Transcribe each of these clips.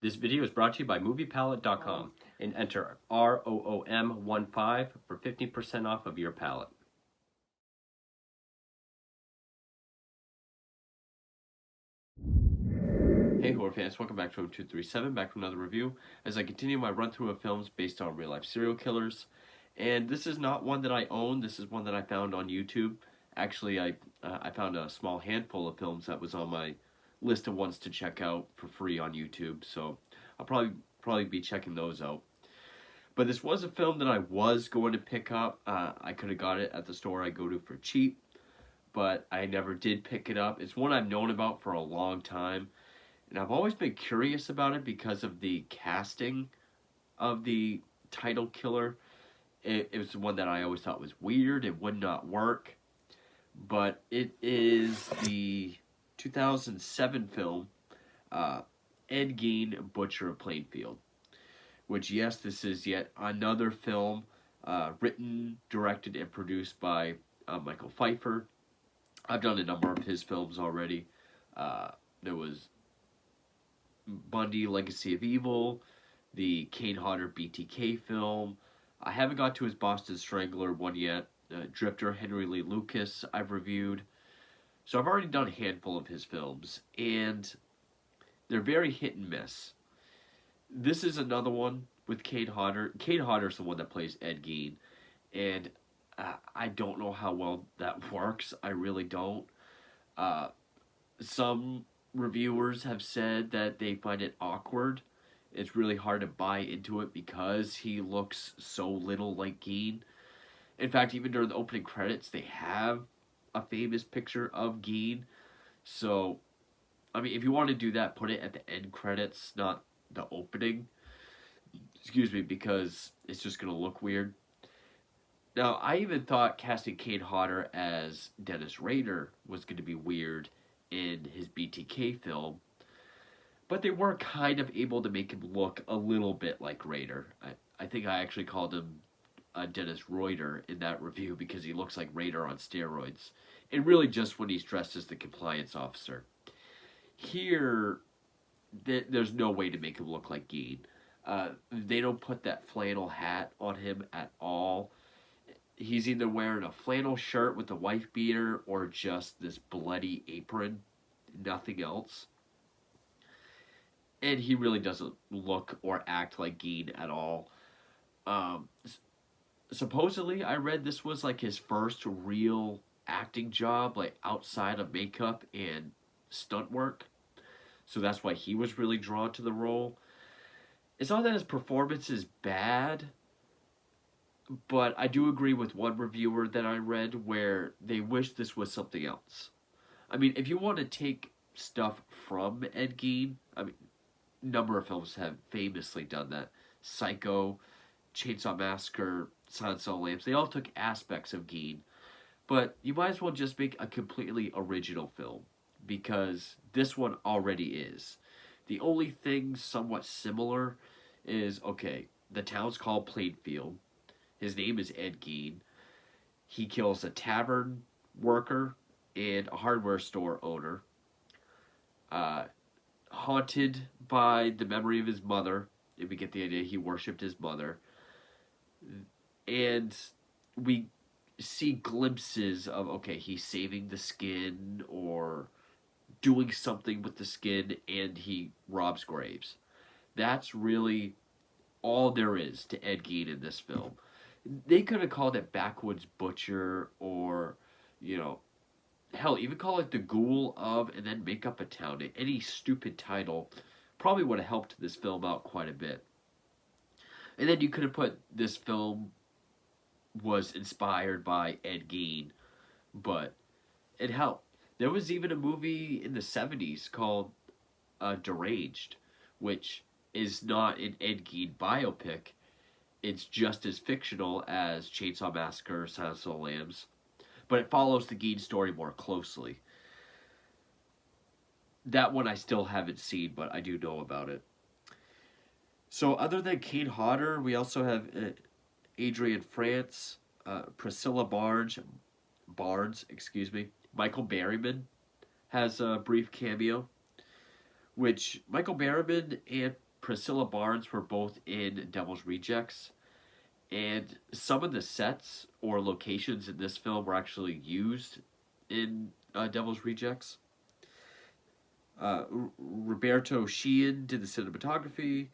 This video is brought to you by MoviePalette.com and enter ROOM15 for 15% off of your palette. Hey horror fans, welcome back to Room 237, back with another review as I continue my run through of films based on real life serial killers. And this is not one that I own, this is one that I found on YouTube. Actually, I found a small handful of films that was on my list of ones to check out for free on YouTube, so I'll probably be checking those out. But this was a film that I was going to pick up. I could have got it at the store I go to for cheap, but I never did pick it up. It's one I've known about for a long time, and I've always been curious about it because of the casting of the title killer. It was one that I always thought was weird. It would not work. But it is the 2007 film, Ed Gein, Butcher of Plainfield. Which, yes, this is yet another film written, directed, and produced by Michael Pfeiffer. I've done a number of his films already. There was Bundy, Legacy of Evil, the Kane Hodder BTK film. I haven't got to his Boston Strangler one yet. Drifter, Henry Lee Lucas, I've reviewed. So I've already done a handful of his films, and they're very hit and miss. This is another one with Kane Hodder. Kane Hodder's the one that plays Ed Gein, and I don't know how well that works. I really don't. Some reviewers have said that they find it awkward. It's really hard to buy into it because he looks so little like Gein. In fact, even during the opening credits, they have a famous picture of Gein. So, I mean, if you want to do that, put it at the end credits, not the opening. Excuse me, because it's just going to look weird. Now, I even thought casting Kane Hodder as Dennis Rader was going to be weird in his BTK film. But they were kind of able to make him look a little bit like Rader. I think I actually called him Dennis Reuter in that review because he looks like Rader on steroids. And really just when he's dressed as the compliance officer. Here, there's no way to make him look like Gein. They don't put that flannel hat on him at all. He's either wearing a flannel shirt with a wife beater or just this bloody apron. Nothing else. And he really doesn't look or act like Gein at all. Supposedly, I read this was like his first real acting job, like outside of makeup and stunt work. So that's why he was really drawn to the role. It's not that his performance is bad, but I do agree with one reviewer that I read where they wish this was something else. I mean, if you want to take stuff from Ed Gein, I mean, a number of films have famously done that. Psycho, Chainsaw Massacre, Silence of the Lambs, they all took aspects of Gein. But you might as well just make a completely original film, because this one already is. The only thing somewhat similar is, okay, the town's called Plainfield. His name is Ed Gein. He kills a tavern worker and a hardware store owner. Haunted by the memory of his mother, if we get the idea, he worshipped his mother. And we see glimpses of, okay, he's saving the skin or doing something with the skin, and he robs graves. That's really all there is to Ed Gein in this film. They could have called it Backwoods Butcher or, hell, even call it The Ghoul of, and then make up a town. Any stupid title probably would have helped this film out quite a bit. And then you could have put this film was inspired by Ed Gein, but it helped. There was even a movie in the 70s called Deranged, which is not an Ed Gein biopic. It's just as fictional as Chainsaw Massacre, Silence of the Lambs, but it follows the Gein story more closely. That one I still haven't seen, but I do know about it. So other than Kane Hodder, we also have Adrian France, Priscilla Barnes, Michael Berryman has a brief cameo, which Michael Berryman and Priscilla Barnes were both in Devil's Rejects, and some of the sets or locations in this film were actually used in Devil's Rejects. Roberto Sheehan did the cinematography.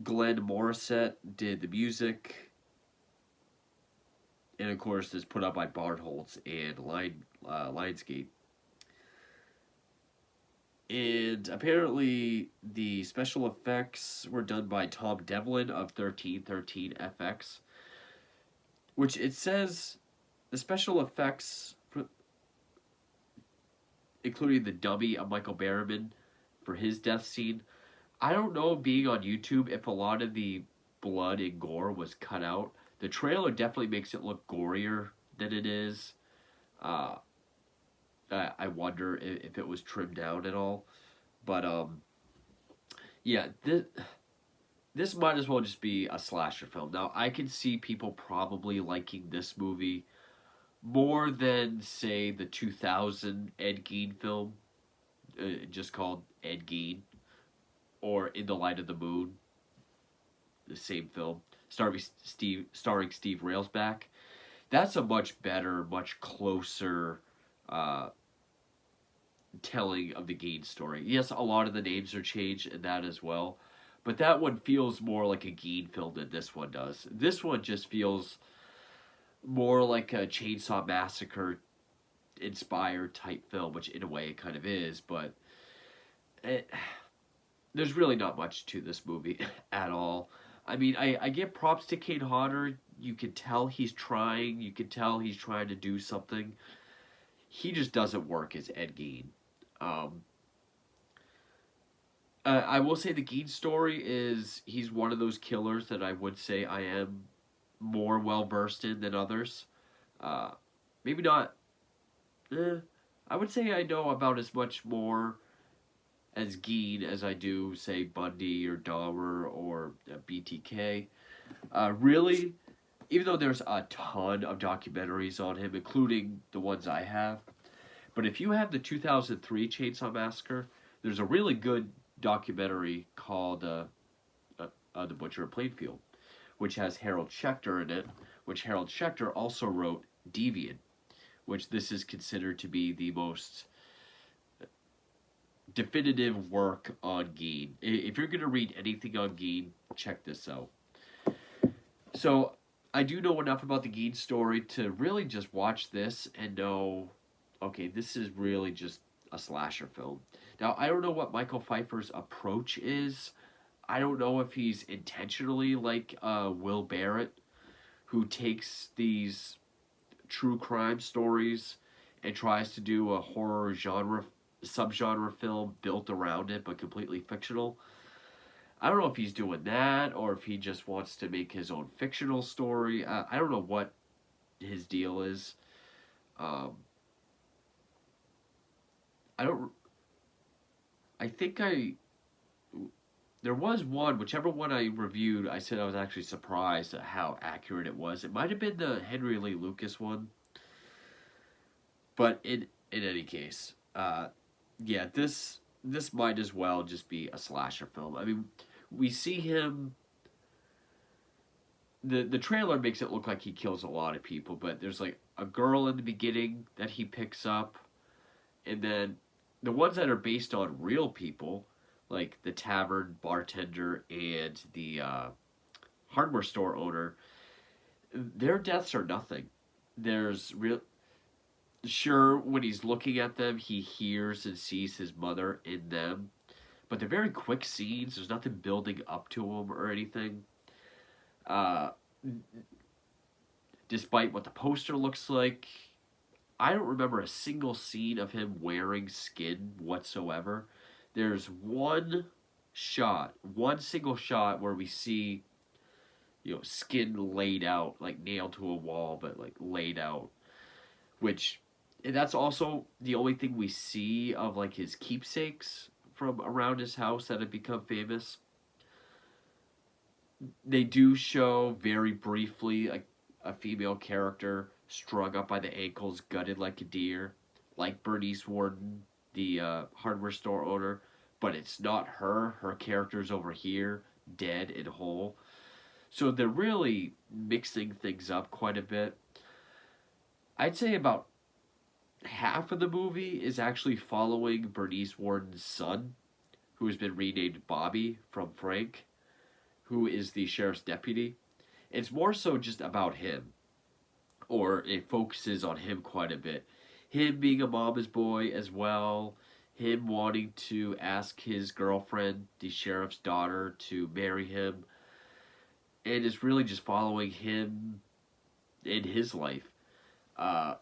Glenn Morissette did the music. And of course, it's put out by Bartholtz and Lionsgate. And apparently, the special effects were done by Tom Devlin of 1313 FX. Which it says the special effects, including the dummy of Michael Berryman for his death scene. I don't know, being on YouTube, if a lot of the blood and gore was cut out. The trailer definitely makes it look gorier than it is. I wonder if it was trimmed down at all. But, yeah, this might as well just be a slasher film. Now, I can see people probably liking this movie more than, say, the 2000 Ed Gein film, just called Ed Gein, or In the Light of the Moon, the same film, starring Steve Railsback. That's a much better, much closer telling of the Gein story. Yes, a lot of the names are changed in that as well, but that one feels more like a Gein film than this one does. This one just feels more like a Chainsaw Massacre inspired type film, which in a way it kind of is, but there's really not much to this movie at all. I mean, I give props to Kane Hodder. You can tell he's trying. You can tell he's trying to do something. He just doesn't work as Ed Gein. I will say the Gein story is, he's one of those killers that I would say I am more well-versed in than others. Maybe not... I would say I know about as much more as Gein as I do, say, Bundy or Dahmer or BTK. Really, even though there's a ton of documentaries on him, including the ones I have, but if you have the 2003 Chainsaw Massacre, there's a really good documentary called The Butcher of Plainfield, which has Harold Schechter in it, which Harold Schechter also wrote Deviant, which this is considered to be the most definitive work on Gein. If you're going to read anything on Gein, check this out. So, I do know enough about the Gein story to really just watch this and know, okay, this is really just a slasher film. Now, I don't know what Michael Pfeiffer's approach is. I don't know if he's intentionally like Will Barrett, who takes these true crime stories and tries to do a horror subgenre film built around it, but completely fictional. I don't know if he's doing that, or if he just wants to make his own fictional story. I don't know what his deal is. There was one, whichever one I reviewed, I said I was actually surprised at how accurate it was. It might have been the Henry Lee Lucas one. But in any case, yeah, this might as well just be a slasher film. I mean, we see him... The trailer makes it look like he kills a lot of people, but there's like a girl in the beginning that he picks up, and then the ones that are based on real people, like the tavern bartender and the hardware store owner, their deaths are nothing. There's real... Sure, when he's looking at them, he hears and sees his mother in them, but they're very quick scenes. There's nothing building up to them or anything. Despite what the poster looks like, I don't remember a single scene of him wearing skin whatsoever. There's one single shot where we see, skin laid out, like nailed to a wall, but like laid out, which... And that's also the only thing we see of like his keepsakes from around his house that have become famous. They do show very briefly a female character strung up by the ankles, gutted like a deer, like Bernice Warden, the hardware store owner. but it's not her. Her character's over here, dead and whole. So they're really mixing things up quite a bit. I'd say about half of the movie is actually following Bernice Warden's son, who has been renamed Bobby from Frank, who is the sheriff's deputy. It's more so just about him, or it focuses on him quite a bit. Him being a mama's boy as well, him wanting to ask his girlfriend, the sheriff's daughter, to marry him, and it's really just following him in his life. Uh,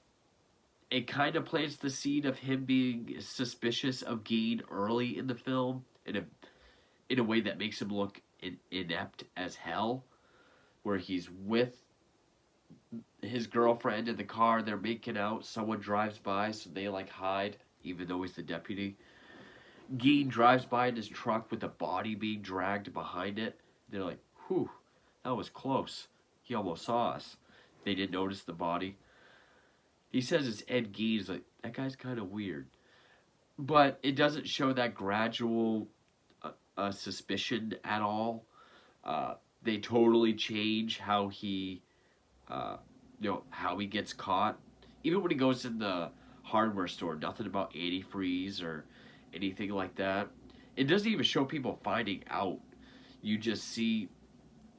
it kind of plants the seed of him being suspicious of Gein early in the film, in a way that makes him look inept as hell, where he's with his girlfriend in the car, they're making out, someone drives by, so they like hide, even though he's the deputy. Gein drives by in his truck with a body being dragged behind it. They're like, whew, that was close. He almost saw us. They didn't notice the body. He says it's Ed Gein. He's like, that guy's kind of weird. But it doesn't show that gradual suspicion at all. They totally change how he, how he gets caught. Even when he goes in the hardware store, nothing about antifreeze or anything like that. It doesn't even show people finding out. You just see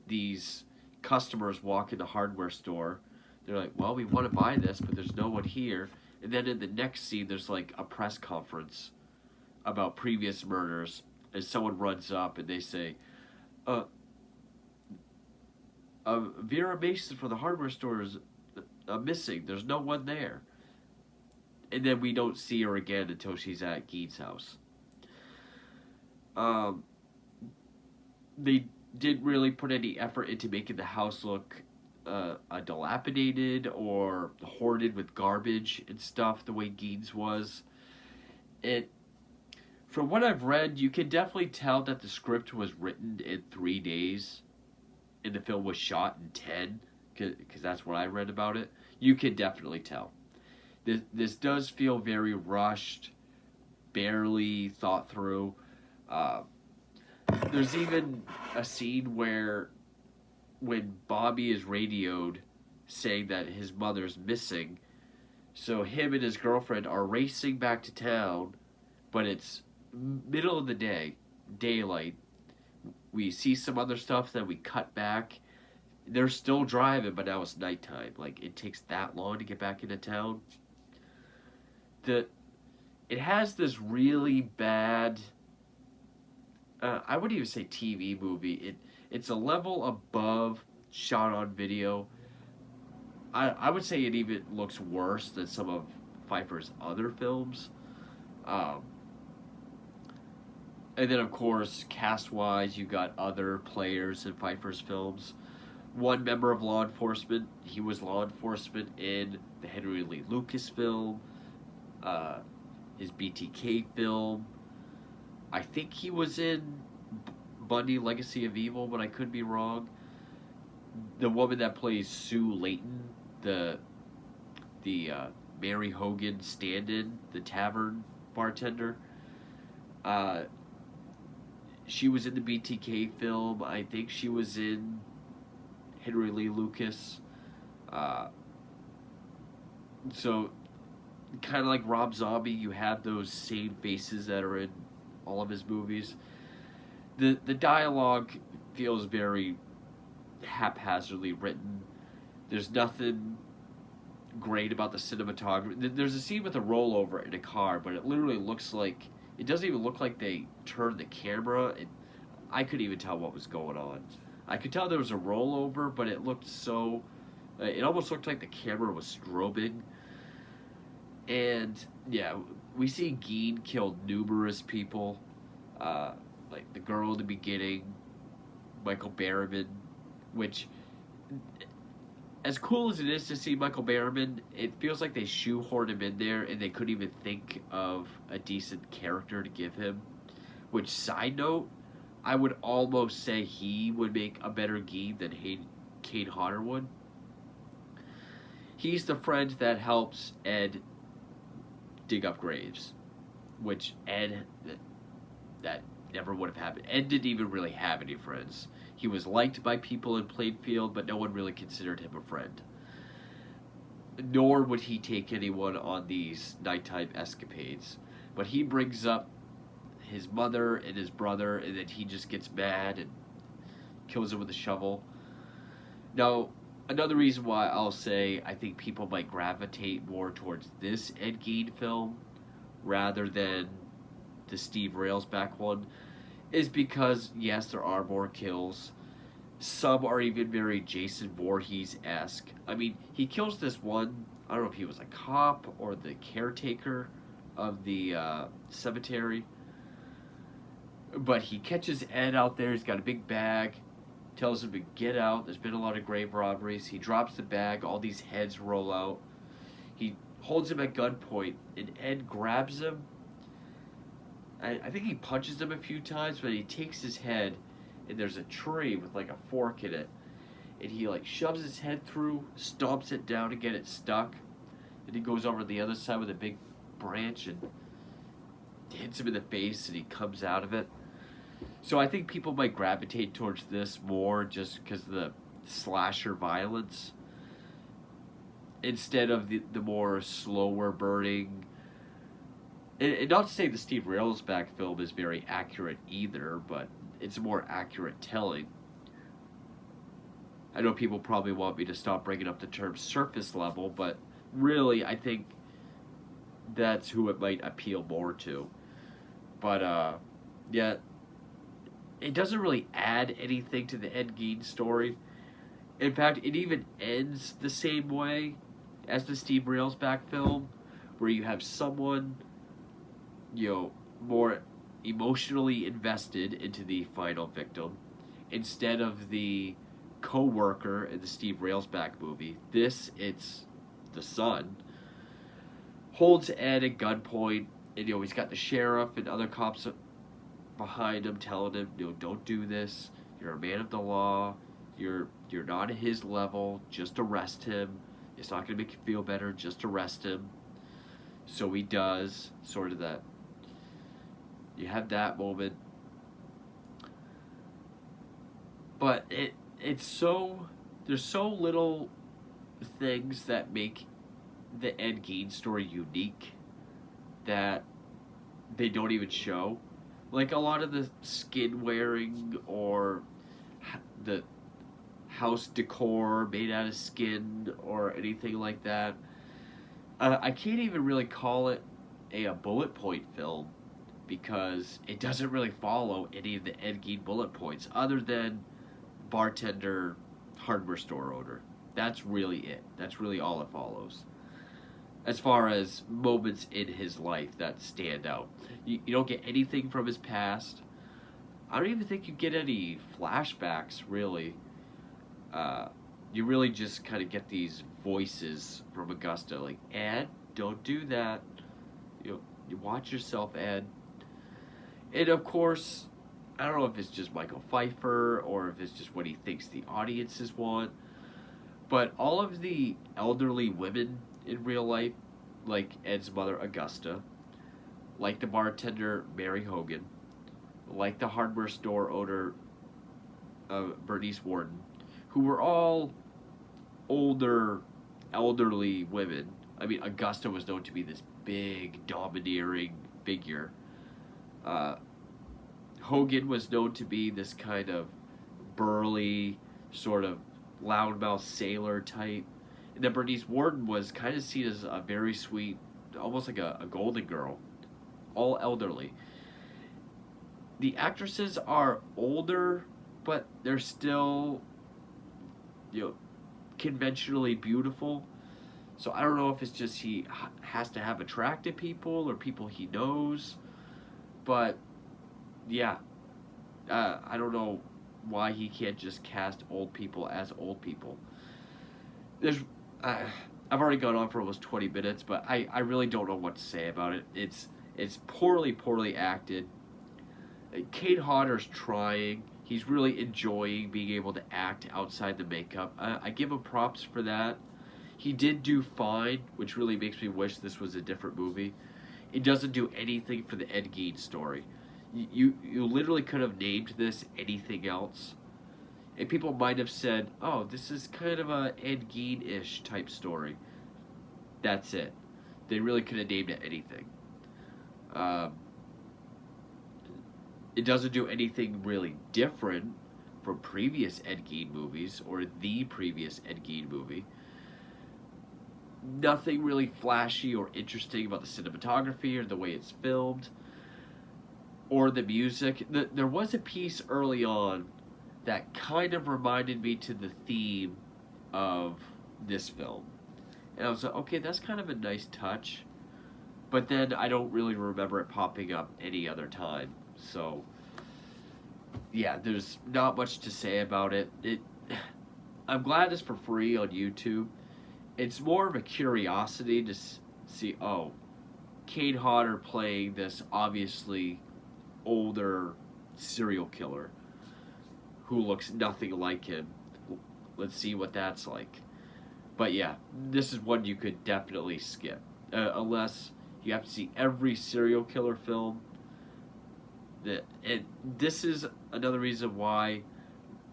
these customers walk in the hardware store. They're like, well, we want to buy this, but there's no one here. And then in the next scene, there's like a press conference about previous murders. And someone runs up and they say, Vera Mason from the hardware store is missing. There's no one there. And then we don't see her again until she's at Gein's house. They didn't really put any effort into making the house look dilapidated or hoarded with garbage and stuff the way Gein's was. From what I've read, you can definitely tell that the script was written in 3 days and the film was shot in 10, because that's what I read about it. You can definitely tell. This does feel very rushed, barely thought through. There's even a scene where when Bobby is radioed saying that his mother's missing, so him and his girlfriend are racing back to town, but it's middle of the day, daylight. We see some other stuff, then we cut back. They're still driving, but now it's nighttime. Like, it takes that long to get back into town. It has this really bad, I wouldn't even say TV movie. It's a level above shot on video. I would say it even looks worse than some of Pfeiffer's other films. And then, of course, cast-wise, you got other players in Pfeiffer's films. One member of law enforcement. He was law enforcement in the Henry Lee Lucas film, his BTK film. I think he was in Bundy, Legacy of Evil, but I could be wrong. The woman that plays Sue Layton, the Mary Hogan stand-in, the tavern bartender. She was in the BTK film. I think she was in Henry Lee Lucas. So, kind of like Rob Zombie, you have those same faces that are in all of his movies. The dialogue feels very haphazardly written. There's nothing great about the cinematography. There's a scene with a rollover in a car, but it literally looks like, it doesn't even look like they turned the camera. I couldn't even tell what was going on. I could tell there was a rollover, but it looked so, it almost looked like the camera was strobing. And yeah, we see Gein kill numerous people, like the girl in the beginning, Michael Berryman, which, as cool as it is to see Michael Berryman, it feels like they shoehorned him in there and they couldn't even think of a decent character to give him. Which, side note, I would almost say he would make a better Gein than Kane Hodder would. He's the friend that helps Ed dig up graves, which Ed that never would have happened. Ed didn't even really have any friends. He was liked by people in Plainfield, but no one really considered him a friend. Nor would he take anyone on these nighttime escapades. But he brings up his mother and his brother, and then he just gets mad and kills him with a shovel. Now, another reason why I'll say I think people might gravitate more towards this Ed Gein film rather than the Steve Railsback one is because, yes, there are more kills. Some are even very Jason Voorhees-esque. I mean, he kills this one, I don't know if he was a cop or the caretaker of the cemetery, but he catches Ed out there. He's got a big bag, tells him to get out. There's been a lot of grave robberies. He drops the bag. All these heads roll out. He holds him at gunpoint, and Ed grabs him. I think he punches him a few times, but he takes his head, and there's a tree with like a fork in it, and he like shoves his head through, stomps it down to get it stuck, and he goes over to the other side with a big branch and hits him in the face, and he comes out of it. So I think people might gravitate towards this more just because of the slasher violence instead of the more slower burning. And not to say the Steve Railsback film is very accurate either, but it's a more accurate telling. I know people probably want me to stop bringing up the term surface level, but really I think that's who it might appeal more to. But, yeah, it doesn't really add anything to the Ed Gein story. In fact, it even ends the same way as the Steve Railsback film, where you have someone, more emotionally invested into the final victim instead of the co-worker in the Steve Railsback movie. It's the son, holds Ed at gunpoint, and he's got the sheriff and other cops behind him telling him, don't do this. You're a man of the law. You're not at his level. Just arrest him. It's not going to make you feel better. Just arrest him. So he does. Sort of that. You have that moment. But it's so... There's so little things that make the Ed Gein story unique that they don't even show. Like a lot of the skin wearing or the house decor made out of skin or anything like that. I can't even really call it a bullet point film because it doesn't really follow any of the Ed Gein bullet points other than bartender, hardware store owner. That's really it. That's really all it follows. As far as moments in his life that stand out. You don't get anything from his past. I don't even think you get any flashbacks, really. You really just kind of get these voices from Augusta, like, Ed, don't do that. You watch yourself, Ed. And of course, I don't know if it's just Michael Pfeiffer or if it's just what he thinks the audiences want, but all of the elderly women in real life, like Ed's mother Augusta, like the bartender Mary Hogan, like the hardware store owner Bernice Warden, who were all older, elderly women. I mean, Augusta was known to be this big, domineering figure. Hogan was known to be this kind of burly, sort of loudmouth sailor type. And then Bernice Warden was kind of seen as a very sweet, almost like a golden girl. All elderly. The actresses are older, but they're still, conventionally beautiful. So I don't know if it's just he has to have attractive people or people he knows. But, yeah. I don't know why he can't just cast old people as old people. I've already gone on for almost 20 minutes, but I really don't know what to say about it. It's poorly acted. Kate Hodder's trying. He's really enjoying being able to act outside the makeup. I give him props for that. He did do fine, which really makes me wish this was a different movie. It doesn't do anything for the Ed Gein story. You literally could have named this anything else, and people might have said, "Oh, this is kind of a Ed Gein-ish type story." That's it. They really could have named it anything. Um, it doesn't do anything really different from previous Ed Gein movies or the previous Ed Gein movie. Nothing really flashy or interesting about the cinematography or the way it's filmed or the music. There was a piece early on that kind of reminded me to the theme of this film. And I was like, okay, that's kind of a nice touch. But then I don't really remember it popping up any other time. So, yeah, there's not much to say about it. I'm glad it's for free on YouTube. It's more of a curiosity to see, oh, Kane Hodder playing this obviously older serial killer who looks nothing like him. Let's see what that's like. But yeah, this is one you could definitely skip. Unless you have to see every serial killer film. And this is another reason why,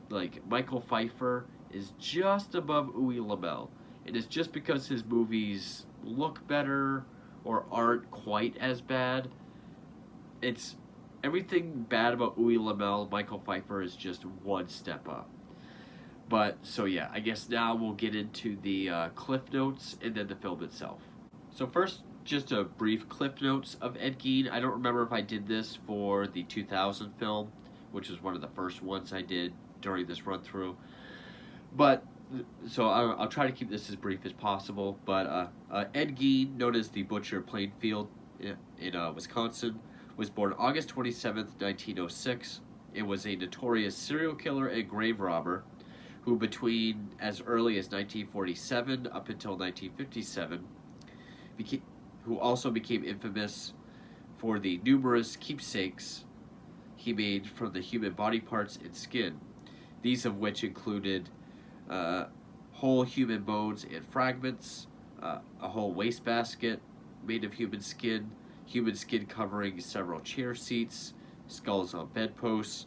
like, Michael Pfeiffer is just above Uwe Lamel. And it's just because his movies look better or aren't quite as bad. It's everything bad about Uwe Lamel, Michael Pfeiffer is just one step up. But, so yeah, I guess now we'll get into the cliff notes and then the film itself. So first, just a brief cliff notes of Ed Gein. I don't remember if I did this for the 2000 film, which was one of the first ones I did during this run-through. But, so I'll try to keep this as brief as possible. But Ed Gein, known as the Butcher of Plainfield in Wisconsin, was born August 27th, 1906. It was a notorious serial killer and grave robber who between as early as 1947 up until 1957 who also became infamous for the numerous keepsakes he made from the human body parts and skin, these of which included whole human bones and fragments, a whole wastebasket made of human skin covering several chair seats, skulls on bedposts,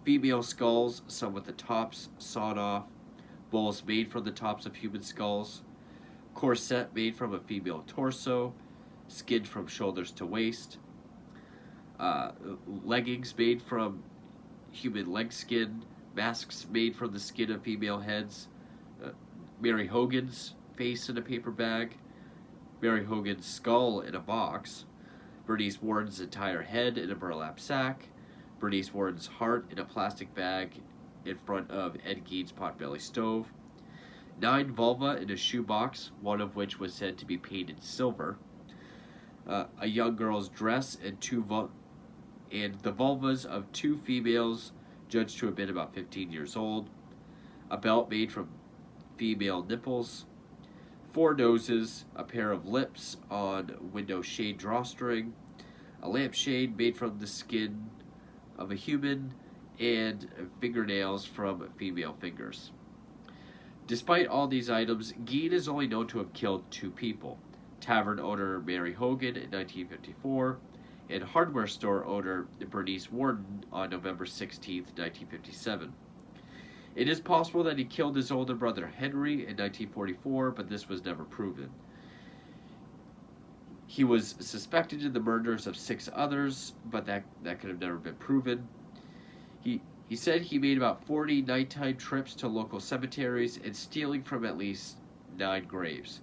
female skulls, some with the tops sawed off, bowls made from the tops of human skulls, corset made from a female torso, skin from shoulders to waist, leggings made from human leg skin, masks made from the skin of female heads, Mary Hogan's face in a paper bag, Mary Hogan's skull in a box, Bernice Warden's entire head in a burlap sack, Bernice Warden's heart in a plastic bag in front of Ed Gein's potbelly stove, 9 vulva in a shoebox, one of which was said to be painted silver, a young girl's dress and and the vulvas of 2 females judged to have been about 15 years old, a belt made from female nipples, 4 noses, a pair of lips on window shade drawstring, a lampshade made from the skin of a human, and fingernails from female fingers. Despite all these items, Gein is only known to have killed 2 people, tavern owner Mary Hogan in 1954, and hardware store owner Bernice Warden on November 16, 1957. It is possible that he killed his older brother Henry in 1944, but this was never proven. He was suspected in the murders of 6 others, but that could have never been proven. He said he made about 40 nighttime trips to local cemeteries and stealing from at least 9 graves.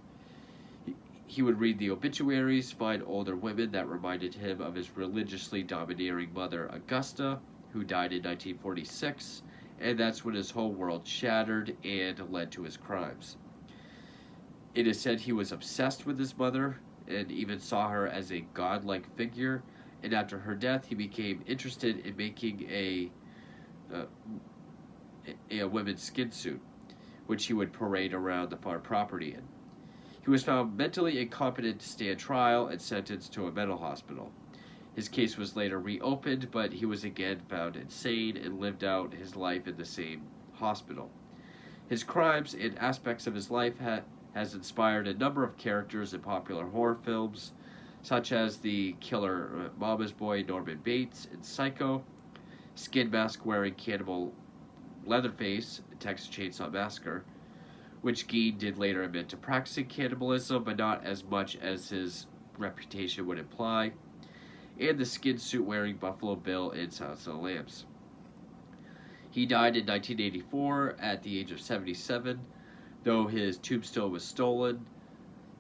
He would read the obituaries, find older women that reminded him of his religiously domineering mother Augusta, who died in 1946, and that's when his whole world shattered and led to his crimes. It is said he was obsessed with his mother and even saw her as a godlike figure, and after her death he became interested in making a women's skin suit, which he would parade around the farm property in. He was found mentally incompetent to stand trial and sentenced to a mental hospital. His case was later reopened, but he was again found insane and lived out his life in the same hospital. His crimes and aspects of his life has inspired a number of characters in popular horror films, such as the killer Mama's Boy Norman Bates in Psycho, skin mask wearing cannibal Leatherface in Texas Chainsaw Massacre, which Gein did later admit to practicing cannibalism, but not as much as his reputation would imply, and the skin suit wearing Buffalo Bill in Silence of the Lambs. He died in 1984 at the age of 77, though his tombstone was stolen.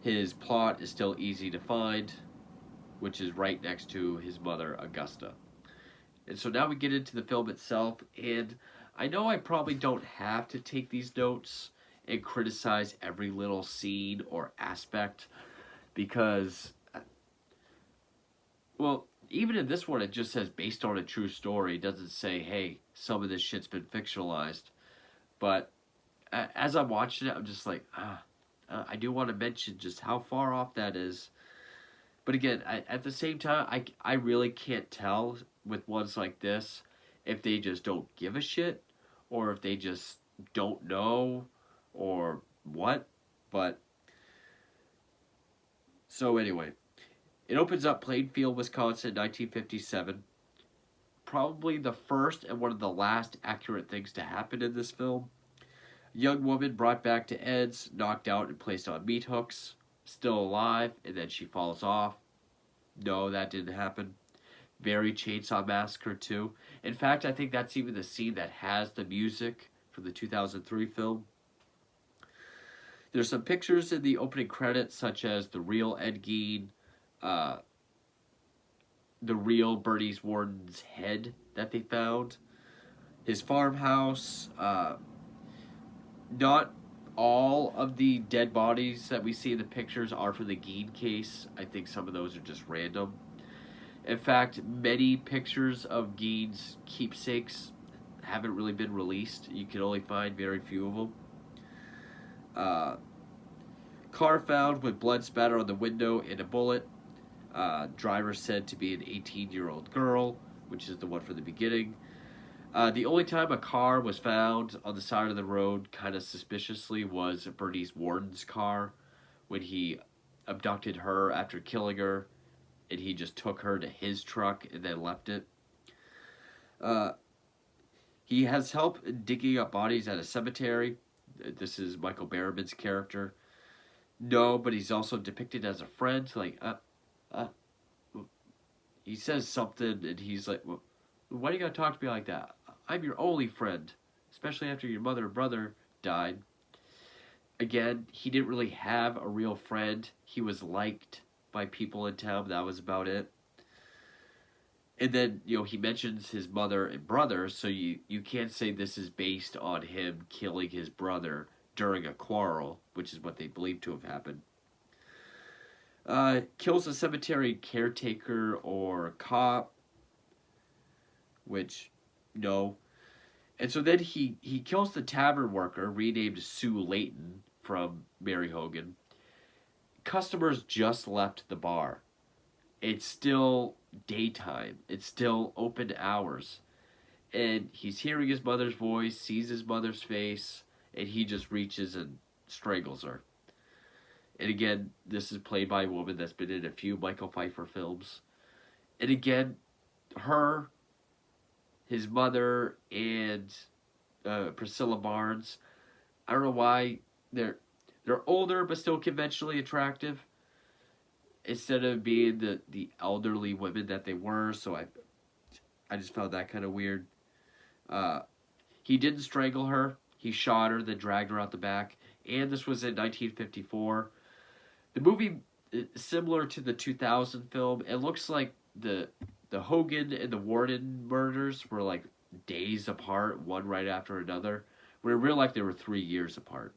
His plot is still easy to find, which is right next to his mother, Augusta. And so now we get into the film itself, and I know I probably don't have to take these notes and criticize every little scene or aspect, because, well, even in this one, it just says based on a true story. It doesn't say, hey, some of this shit's been fictionalized. But as I'm watching it, I'm just like, I do want to mention just how far off that is. But again, at the same time, I really can't tell with ones like this if they just don't give a shit or if they just don't know or what. But so anyway, it opens up Plainfield, Wisconsin, 1957. Probably the first and one of the last accurate things to happen in this film. A young woman brought back to Ed's, knocked out and placed on meat hooks, still alive, and then she falls off. No, that didn't happen. Very Chainsaw Massacre too. In fact, I think that's even the scene that has the music for the 2003 film. There's some pictures in the opening credits, such as the real Ed Gein, the real Bernice Warden's head that they found, his farmhouse. Not all of the dead bodies that we see in the pictures are from the Gein case. I think some of those are just random. In fact, many pictures of Gein's keepsakes haven't really been released. You can only find very few of them. Car found with blood spatter on the window and a bullet. Driver said to be an 18-year-old girl, which is the one from the beginning. The only time a car was found on the side of the road, kind of suspiciously, was Bernice Warden's car when he abducted her after killing her, and he just took her to his truck and then left it. He has help in digging up bodies at a cemetery. This is Michael Berryman's character. No, but he's also depicted as a friend. Like, he says something, and he's like, well, why do you gotta talk to me like that? I'm your only friend, especially after your mother and brother died. Again, he didn't really have a real friend. He was liked by people in town. That was about it. And then, he mentions his mother and brother, so you can't say this is based on him killing his brother during a quarrel, which is what they believe to have happened. Kills a cemetery caretaker or cop, which, no. And so then he kills the tavern worker, renamed Sue Layton from Mary Hogan. Customers just left the bar. It's still daytime. It's still open hours. And he's hearing his mother's voice, sees his mother's face, and he just reaches and strangles her. And again, this is played by a woman that's been in a few Michael Pfeiffer films. And again, his mother, and Priscilla Barnes, I don't know why they're older but still conventionally attractive instead of being the elderly women that they were. So I just found that kind of weird. He didn't strangle her. He shot her, then dragged her out the back. And this was in 1954. The movie, similar to the 2000 film, it looks like the Hogan and the Warden murders were like days apart, one right after another, when in real life they were 3 years apart.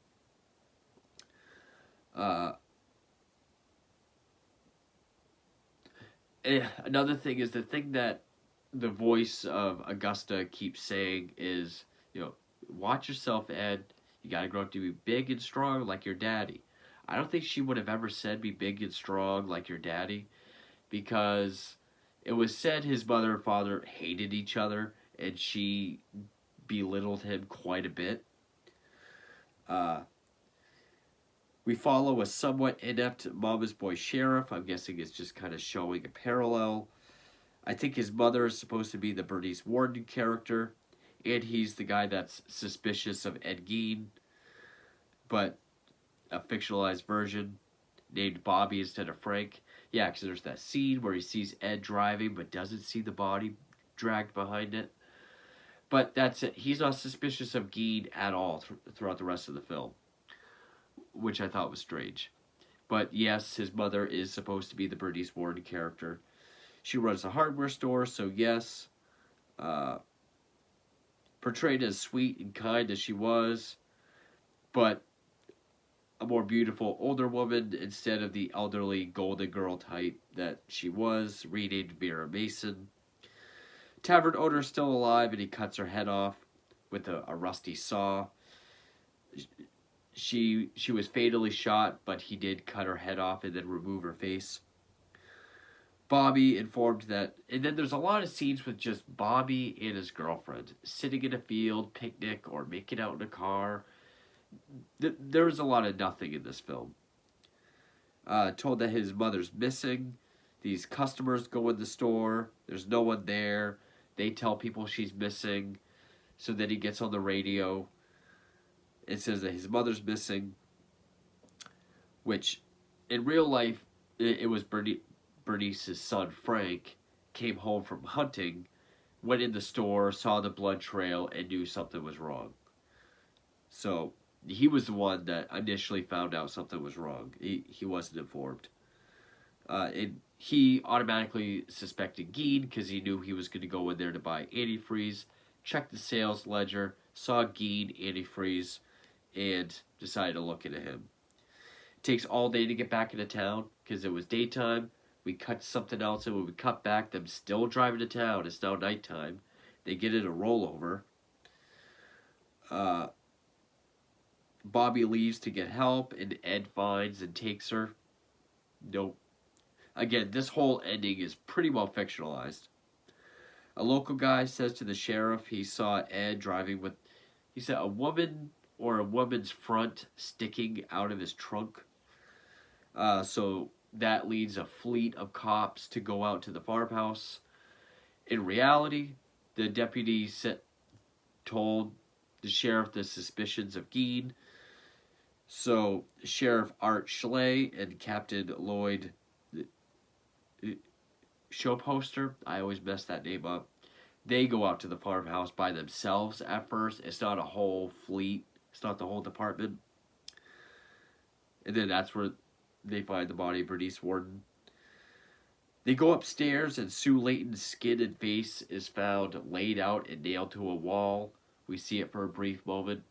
Another thing is the thing that the voice of Augusta keeps saying is, watch yourself, Ed. You gotta grow up to be big and strong like your daddy. I don't think she would have ever said be big and strong like your daddy, because it was said his mother and father hated each other, and she belittled him quite a bit. We follow a somewhat inept mama's boy sheriff. I'm guessing it's just kind of showing a parallel. I think his mother is supposed to be the Bernice Warden character, and he's the guy that's suspicious of Ed Gein, but a fictionalized version named Bobby instead of Frank. Yeah, because there's that scene where he sees Ed driving but doesn't see the body dragged behind it. But that's it. He's not suspicious of Gein at all throughout the rest of the film, which I thought was strange. But yes, his mother is supposed to be the Bernice Warden character. She runs a hardware store, so yes. Uh, Portrayed as sweet and kind as she was, but a more beautiful older woman instead of the elderly golden girl type that she was, renamed Vera Mason. Tavern owner is still alive and he cuts her head off with a rusty saw. She was fatally shot, but he did cut her head off and then remove her face. Bobby informed that, and then there's a lot of scenes with just Bobby and his girlfriend sitting in a field, picnic, or making out in a car. There's a lot of nothing in this film. Told that his mother's missing. These customers go in the store. There's no one there. They tell people she's missing. So then he gets on the radio. It says that his mother's missing. Which, in real life, it was Bernice's son, Frank, came home from hunting, went in the store, saw the blood trail, and knew something was wrong. So, he was the one that initially found out something was wrong. He wasn't informed. And he automatically suspected Gein because he knew he was going to go in there to buy antifreeze, checked the sales ledger, saw Gein antifreeze, and decided to look into him. It takes all day to get back into town because it was daytime. We cut something else, and when we cut back, them still driving to town. It's now nighttime. They get in a rollover. Bobby leaves to get help, and Ed finds and takes her. Nope. Again, this whole ending is pretty well fictionalized. A local guy says to the sheriff he saw Ed driving with, he said, a woman or a woman's front sticking out of his trunk. So that leads a fleet of cops to go out to the farmhouse. In reality, the deputy told the sheriff the suspicions of Gein. So Sheriff Art Schley and Captain Lloyd Showposter, I always mess that name up, they go out to the farmhouse by themselves at first. It's not a whole fleet. It's not the whole department. And then that's where they find the body of Bernice Warden. They go upstairs and Sue Layton's skin and face is found laid out and nailed to a wall. We see it for a brief moment.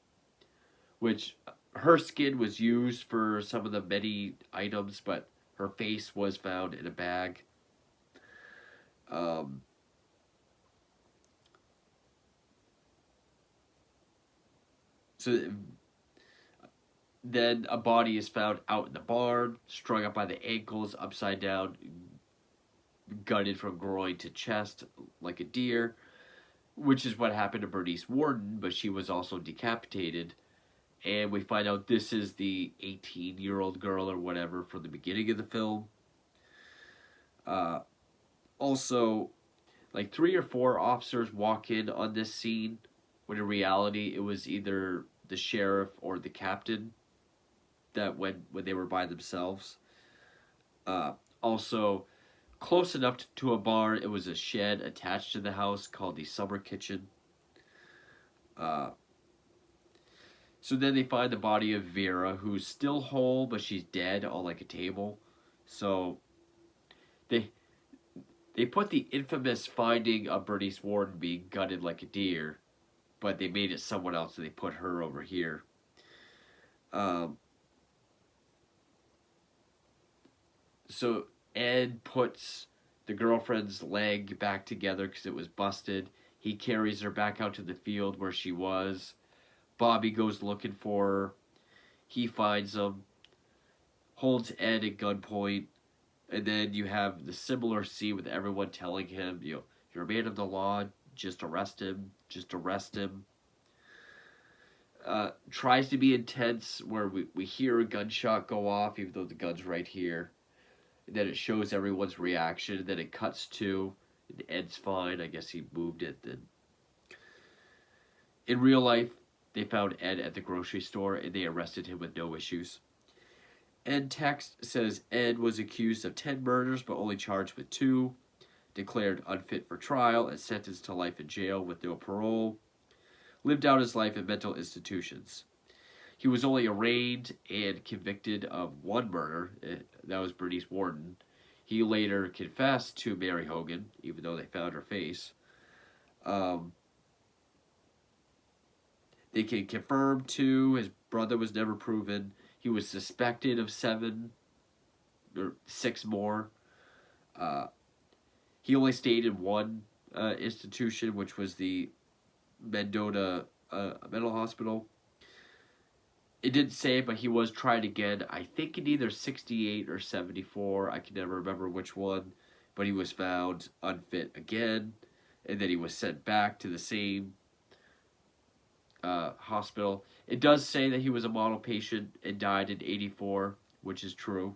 Which, her skin was used for some of the many items, but her face was found in a bag. So then a body is found out in the barn, strung up by the ankles, upside down, gutted from groin to chest like a deer, which is what happened to Bernice Warden, but she was also decapitated. And we find out this is the 18-year-old girl or whatever from the beginning of the film. Also, like 3 or 4 officers walk in on this scene, when in reality it was either the sheriff or the captain that when they were by themselves. Also, close enough to a barn, it was a shed attached to the house called the summer kitchen. So then they find the body of Vera, who's still whole, but she's dead on like a table. So they put the infamous finding of Bernice Warden being gutted like a deer, but they made it someone else, so they put her over here. So Ed puts the girlfriend's leg back together because it was busted. He carries her back out to the field where she was. Bobby goes looking for her. He finds him, holds Ed at gunpoint, and then you have the similar scene with everyone telling him, you're a man of the law, just arrest him, just arrest him. tries to be intense, where we hear a gunshot go off, even though the gun's right here. And then it shows everyone's reaction, and then it cuts to, and Ed's fine. I guess he moved it. Then in real life, they found Ed at the grocery store, and they arrested him with no issues. Ed text says Ed was accused of 10 murders, but only charged with 2. Declared unfit for trial and sentenced to life in jail with no parole. Lived out his life in mental institutions. He was only arraigned and convicted of 1 murder. That was Bernice Warden. He later confessed to Mary Hogan, even though they found her face. They can confirm, too, his brother was never proven. He was suspected of 7 or 6 more. He only stayed in 1 institution, which was the Mendota Mental Hospital. It didn't say, but he was tried again, I think in either 68 or 74. I can never remember which one. But he was found unfit again. And then he was sent back to the same hospital. It does say that he was a model patient and died in 84, which is true.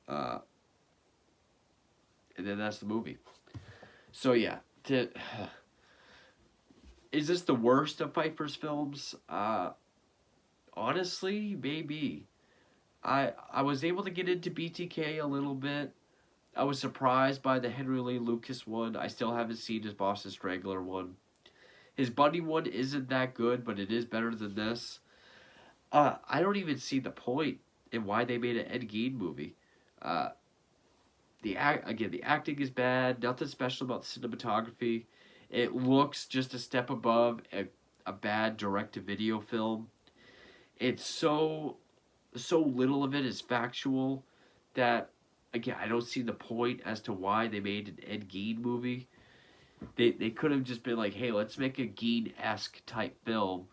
And then that's the movie. So yeah, is this the worst of Pfeiffer's films? Honestly, maybe. I was able to get into BTK a little bit. I was surprised by the Henry Lee Lucas one. I still haven't seen his Boston Strangler one. His Bundy one isn't that good, but it is better than this. I don't even see the point in why they made an Ed Gein movie. The acting is bad. Nothing special about the cinematography. It looks just a step above a bad direct-to-video film. It's so little of it is factual that, again, I don't see the point as to why they made an Ed Gein movie. They could have just been like, hey, let's make a Gein-esque type film,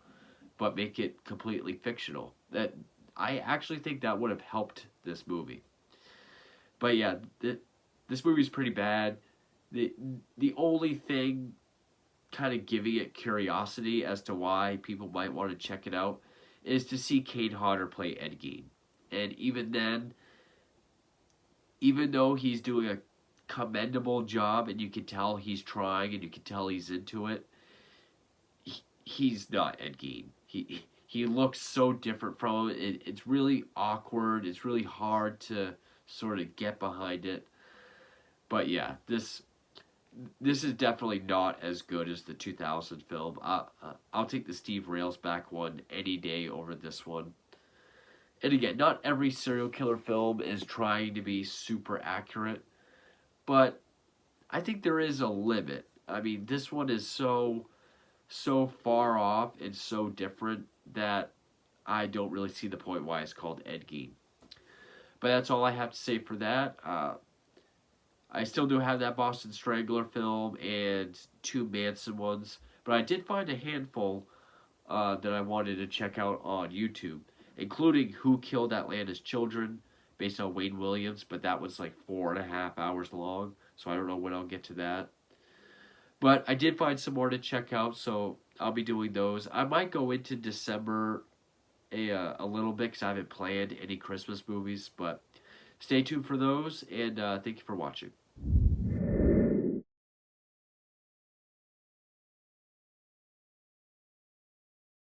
but make it completely fictional. That I actually think that would have helped this movie. But yeah, this movie's pretty bad. The only thing kind of giving it curiosity as to why people might want to check it out is to see Kane Hodder play Ed Gein. And even then, even though he's doing a commendable job and you can tell he's trying and you can tell he's into it, he's not Ed Gein. He looks so different from him. It's really awkward. It's really hard to sort of get behind it. But yeah, this is definitely not as good as the 2000 film. I'll take the Steve Railsback one any day over this one. And again, not every serial killer film is trying to be super accurate, but I think there is a limit. I mean, this one is so far off and so different that I don't really see the point why it's called Ed Gein. But that's all I have to say for that. I still do have that Boston Strangler film and 2 Manson ones, but I did find a handful that I wanted to check out on YouTube, including Who Killed Atlanta's Children, based on Wayne Williams, but that was like 4.5 hours long, so I don't know when I'll get to that. But I did find some more to check out, so I'll be doing those. I might go into December a little bit because I haven't planned any Christmas movies, but stay tuned for those, and thank you for watching.